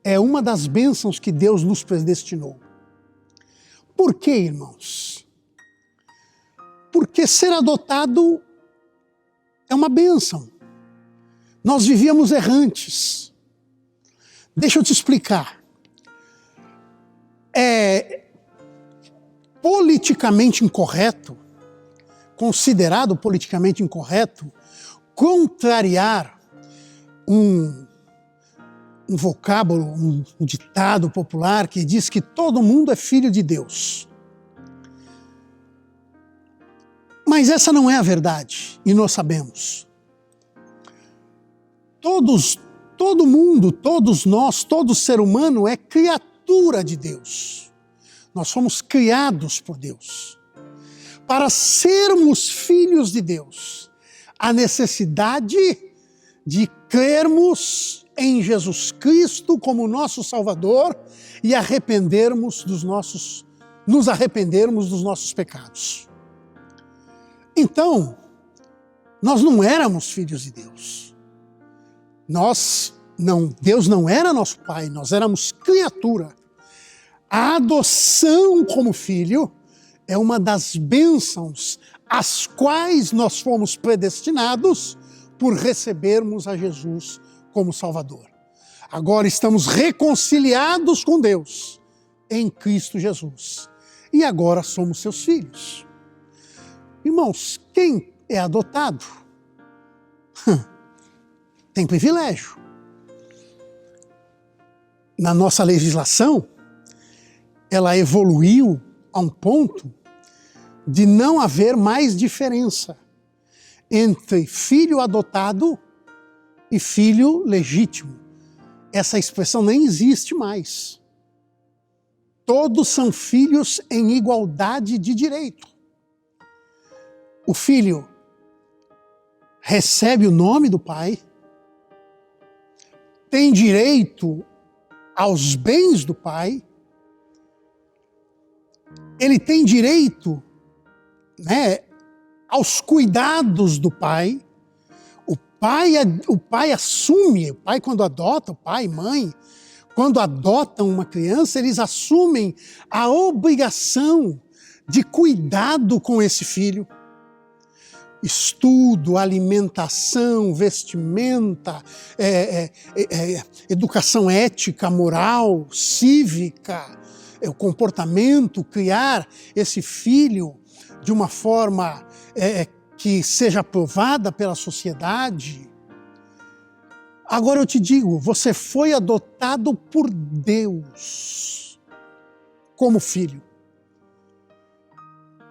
é uma das bênçãos que Deus nos predestinou. Por quê, irmãos? Porque ser adotado é uma bênção. Nós vivíamos errantes. Deixa eu te explicar. É politicamente incorreto, considerado politicamente incorreto, contrariar um vocábulo, um ditado popular que diz que todo mundo é filho de Deus. Mas essa não é a verdade, e nós sabemos. Todo mundo, todos nós, todo ser humano é criatura de Deus. Nós fomos criados por Deus. Para sermos filhos de Deus, a necessidade de crermos em Jesus Cristo como nosso Salvador e nos arrependermos dos nossos pecados. Então, nós não éramos filhos de Deus. Deus não era nosso pai, nós éramos criatura. A adoção como filho é uma das bênçãos às quais nós fomos predestinados por recebermos a Jesus como Salvador. Agora estamos reconciliados com Deus em Cristo Jesus. E agora somos seus filhos. Irmãos, quem é adotado tem privilégio. Na nossa legislação, ela evoluiu a um ponto de não haver mais diferença entre filho adotado e filho legítimo. Essa expressão nem existe mais. Todos são filhos em igualdade de direito. O filho recebe o nome do pai, tem direito aos bens do pai, ele tem direito, aos cuidados do pai. O pai assume, o pai quando adota, o pai e mãe, quando adotam uma criança, eles assumem a obrigação de cuidado com esse filho. Estudo, alimentação, vestimenta, educação ética, moral, cívica, o comportamento, criar esse filho de uma forma que seja aprovada pela sociedade. Agora eu te digo, você foi adotado por Deus como filho.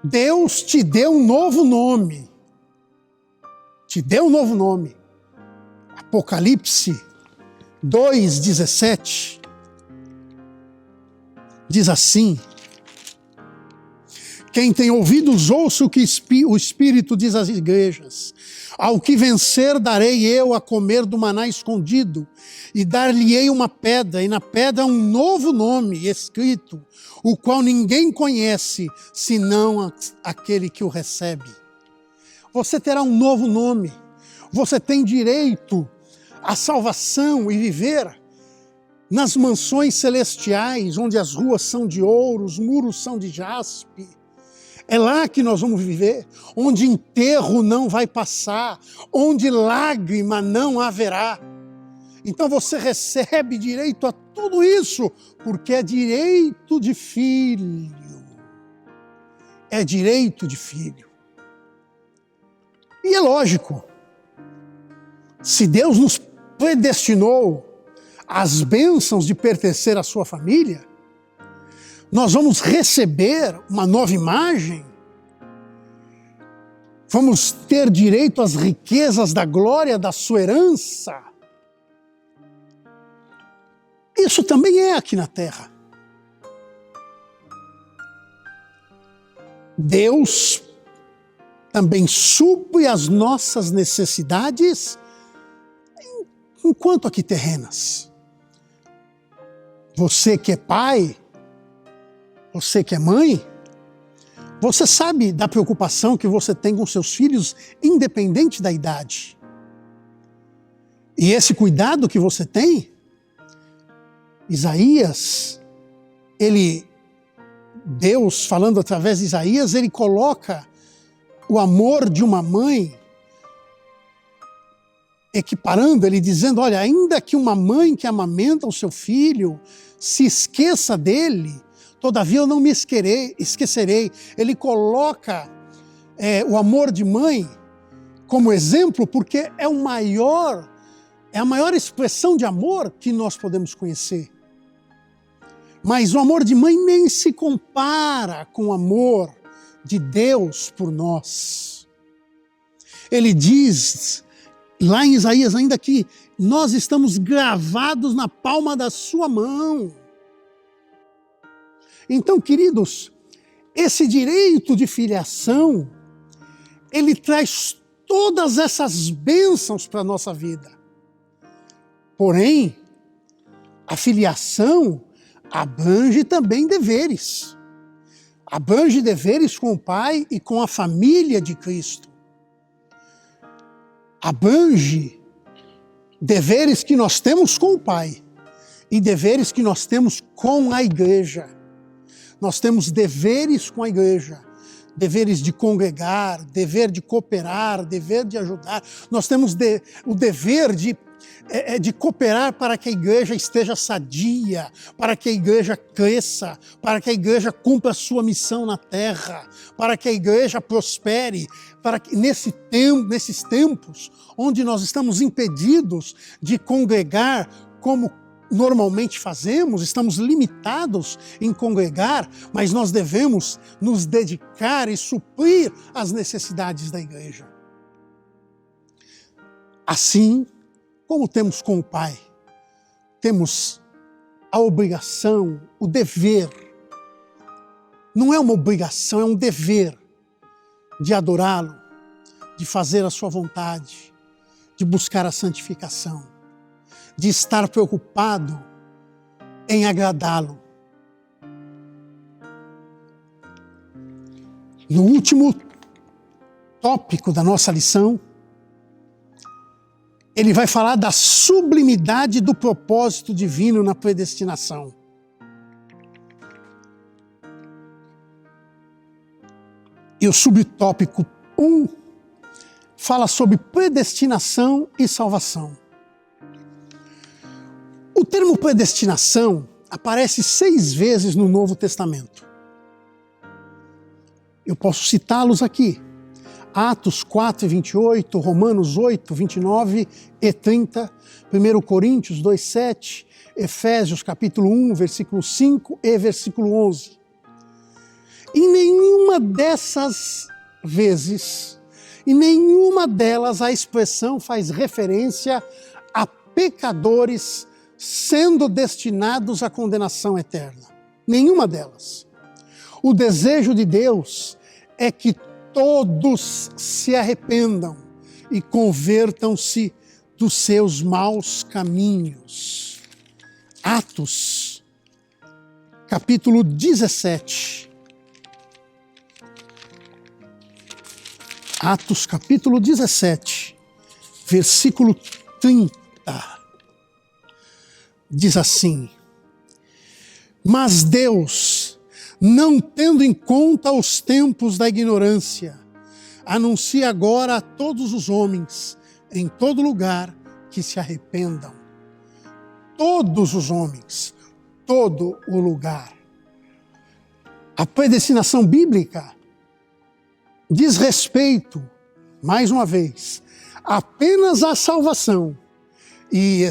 Deus te deu um novo nome. Te deu um novo nome. Apocalipse 2:17 diz assim: quem tem ouvidos, ouça o que o Espírito diz às igrejas. Ao que vencer, darei eu a comer do maná escondido, e dar-lhe-ei uma pedra, e na pedra um novo nome escrito, o qual ninguém conhece, senão aquele que o recebe. Você terá um novo nome. Você tem direito à salvação e viver nas mansões celestiais, onde as ruas são de ouro, os muros são de jaspe. É lá que nós vamos viver, onde enterro não vai passar, onde lágrima não haverá. Então você recebe direito a tudo isso, porque é direito de filho. É direito de filho. E é lógico, se Deus nos predestinou às bênçãos de pertencer à sua família, nós vamos receber uma nova imagem, vamos ter direito às riquezas da glória da sua herança. Isso também é aqui na terra. Deus também supre as nossas necessidades enquanto aqui terrenas. Você que é pai, você que é mãe, você sabe da preocupação que você tem com seus filhos, independente da idade. E esse cuidado que você tem Isaías, Deus, falando através de Isaías, ele coloca o amor de uma mãe, equiparando, ele dizendo, olha, ainda que uma mãe que amamenta o seu filho se esqueça dele, todavia eu não me esquecerei. Ele coloca o amor de mãe como exemplo, porque é a maior expressão de amor que nós podemos conhecer. Mas o amor de mãe nem se compara com o amor de Deus por nós. Ele diz, lá em Isaías, ainda que nós estamos gravados na palma da sua mão. Então, queridos, esse direito de filiação, ele traz todas essas bênçãos para a nossa vida. Porém, a filiação abrange também deveres. Abrange deveres com o Pai e com a família de Cristo. Abrange deveres que nós temos com o Pai e deveres que nós temos com a igreja. Nós temos deveres com a igreja, deveres de congregar, dever de cooperar, dever de ajudar. Nós temos o dever de cooperar para que a igreja esteja sadia, para que a igreja cresça, para que a igreja cumpra a sua missão na terra, para que a igreja prospere, para que nesses tempos onde nós estamos impedidos de congregar como normalmente fazemos, estamos limitados em congregar, mas nós devemos nos dedicar e suprir as necessidades da igreja. Assim, como temos com o Pai, temos a obrigação, o dever, não é uma obrigação, é um dever de adorá-lo, de fazer a sua vontade, de buscar a santificação, de estar preocupado em agradá-lo. No último tópico da nossa lição, ele vai falar da sublimidade do propósito divino na predestinação. E o subtópico 1 fala sobre predestinação e salvação. O termo predestinação aparece 6 vezes no Novo Testamento. Eu posso citá-los aqui. Atos 4, 28, Romanos 8, 29 e 30, 1 Coríntios 2, 7, Efésios capítulo 1, versículo 5 e versículo 11. Em nenhuma dessas vezes, em nenhuma delas a expressão faz referência a pecadores sendo destinados à condenação eterna. Nenhuma delas. O desejo de Deus é que todos se arrependam e convertam-se dos seus maus caminhos. Atos, capítulo 17. Atos, capítulo 17, versículo 30. Diz assim: mas Deus, não tendo em conta os tempos da ignorância, anuncia agora a todos os homens, em todo lugar, que se arrependam. Todos os homens, todo o lugar. A predestinação bíblica diz respeito, mais uma vez, apenas à salvação. E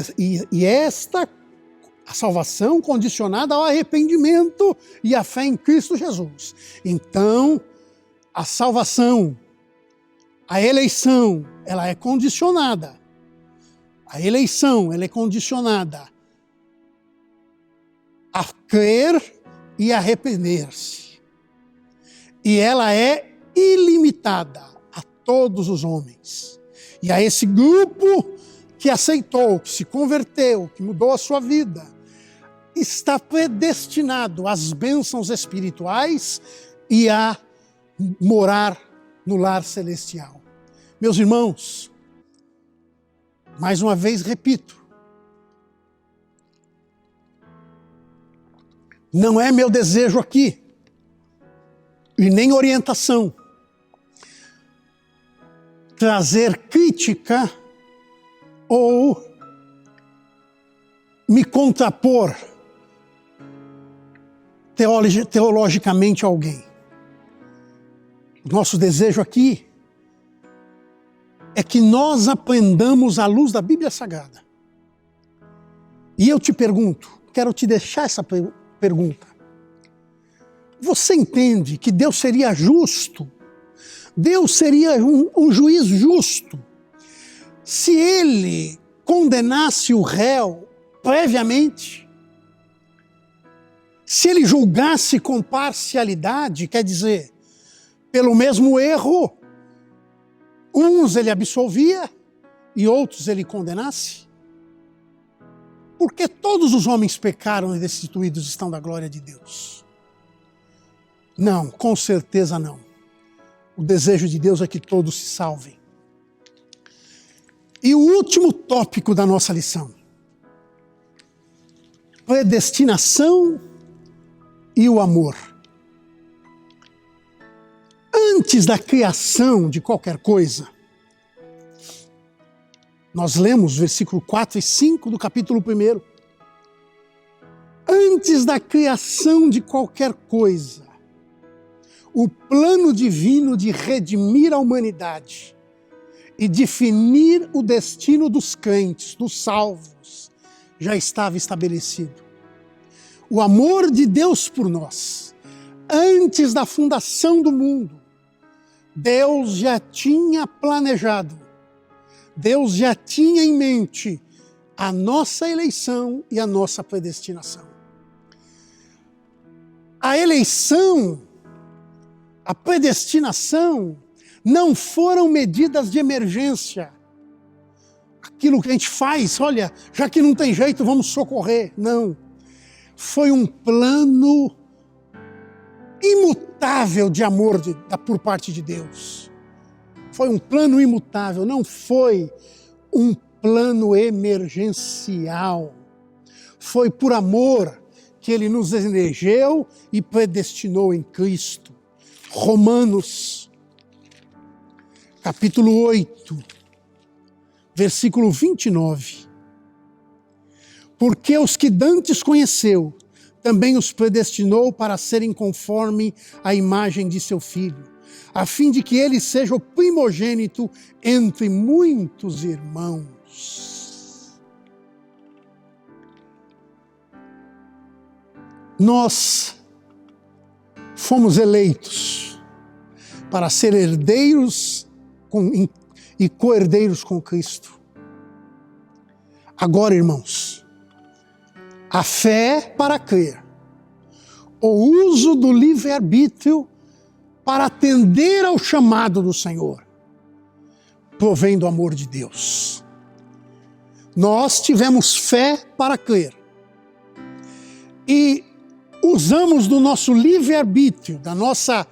a salvação condicionada ao arrependimento e à fé em Cristo Jesus. Então, a salvação, a eleição, ela é condicionada. A eleição, ela é condicionada a crer e arrepender-se. E ela é ilimitada a todos os homens. E a esse grupo que aceitou, que se converteu, que mudou a sua vida, está predestinado às bênçãos espirituais e a morar no lar celestial. Meus irmãos, mais uma vez repito, Não é meu desejo aqui, e nem orientação, trazer crítica ou me contrapor teologicamente a alguém. Nosso desejo aqui é que nós aprendamos à luz da Bíblia Sagrada. E eu te pergunto, quero te deixar essa pergunta. Você entende que Deus seria justo? Deus seria um juiz justo se Ele condenasse o réu previamente? Se Ele julgasse com parcialidade, quer dizer, pelo mesmo erro, uns Ele absolvia e outros Ele condenasse? Porque todos os homens pecaram e destituídos estão da glória de Deus. Não, com certeza não. O desejo de Deus é que todos se salvem. E o último tópico da nossa lição: predestinação e o amor. Antes da criação de qualquer coisa, nós lemos versículo 4 e 5 do capítulo 1. Antes da criação de qualquer coisa, o plano divino de redimir a humanidade e definir o destino dos crentes, dos salvos, já estava estabelecido. O amor de Deus por nós, antes da fundação do mundo, Deus já tinha planejado, Deus já tinha em mente a nossa eleição e a nossa predestinação. A eleição, a predestinação, não foram medidas de emergência. Aquilo que a gente faz, olha, já que não tem jeito, vamos socorrer. Não. Foi um plano imutável de amor por parte de Deus. Foi um plano imutável, não foi um plano emergencial. Foi por amor que Ele nos elegeu e predestinou em Cristo. Romanos, capítulo 8, versículo 29. Porque os que dantes conheceu, também os predestinou para serem conforme a imagem de seu Filho, a fim de que ele seja o primogênito entre muitos irmãos. Nós fomos eleitos para ser herdeiros e co-herdeiros com Cristo. Agora, irmãos, a fé para crer, o uso do livre-arbítrio para atender ao chamado do Senhor, provém do amor de Deus. Nós tivemos fé para crer e usamos do nosso livre-arbítrio, da nossa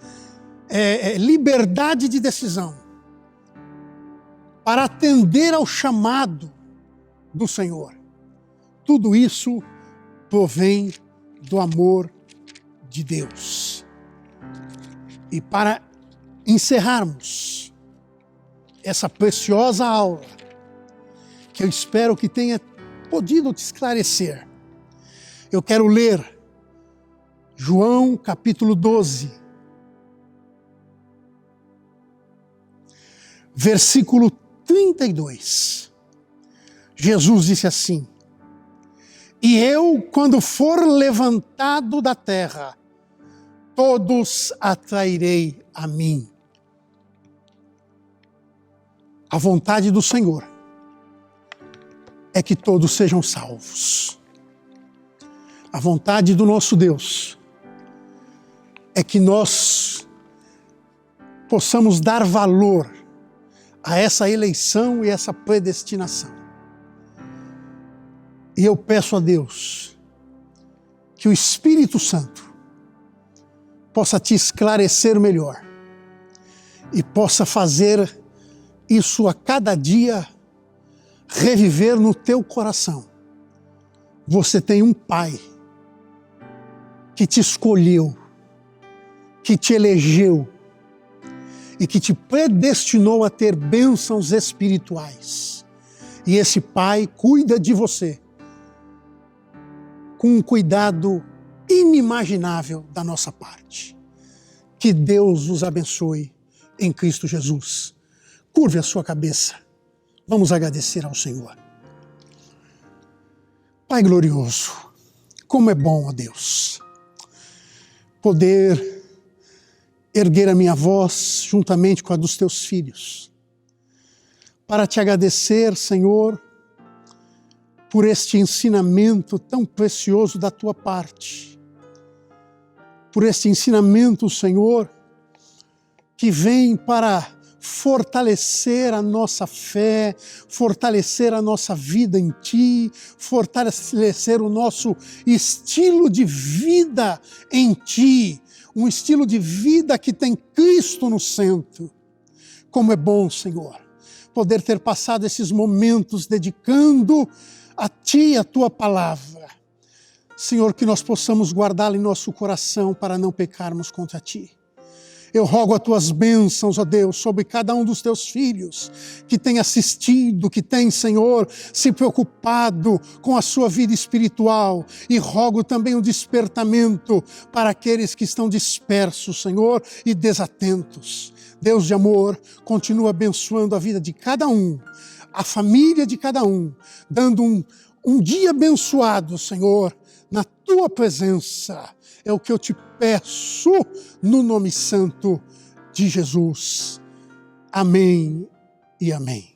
liberdade de decisão, para atender ao chamado do Senhor. Tudo isso provém do amor de Deus. E para encerrarmos essa preciosa aula, que eu espero que tenha podido te esclarecer, eu quero ler João capítulo 12, versículo 32. Jesus disse assim: e eu, quando for levantado da terra, todos atrairei a mim. A vontade do Senhor é que todos sejam salvos. A vontade do nosso Deus é que nós possamos dar valor a essa eleição e essa predestinação. E eu peço a Deus que o Espírito Santo possa te esclarecer melhor e possa fazer isso a cada dia reviver no teu coração. Você tem um Pai que te escolheu, que te elegeu e que te predestinou a ter bênçãos espirituais. E esse Pai cuida de você com um cuidado inimaginável da nossa parte. Que Deus os abençoe em Cristo Jesus. Curve a sua cabeça. Vamos agradecer ao Senhor. Pai glorioso, como é bom, ó Deus, poder erguer a minha voz juntamente com a dos teus filhos, para te agradecer, Senhor, por este ensinamento tão precioso da tua parte, por este ensinamento, Senhor, que vem para fortalecer a nossa fé, fortalecer a nossa vida em Ti, fortalecer o nosso estilo de vida em Ti, um estilo de vida que tem Cristo no centro. Como é bom, Senhor, poder ter passado esses momentos dedicando a Ti a Tua palavra. Senhor, que nós possamos guardá-la em nosso coração para não pecarmos contra Ti. Eu rogo as Tuas bênçãos, ó Deus, sobre cada um dos Teus filhos que tem assistido, que tem, Senhor, se preocupado com a sua vida espiritual. E rogo também o despertamento para aqueles que estão dispersos, Senhor, e desatentos. Deus de amor, continua abençoando a vida de cada um, a família de cada um, dando um dia abençoado, Senhor, na Tua presença. É o que eu te peço no nome santo de Jesus. Amém e amém.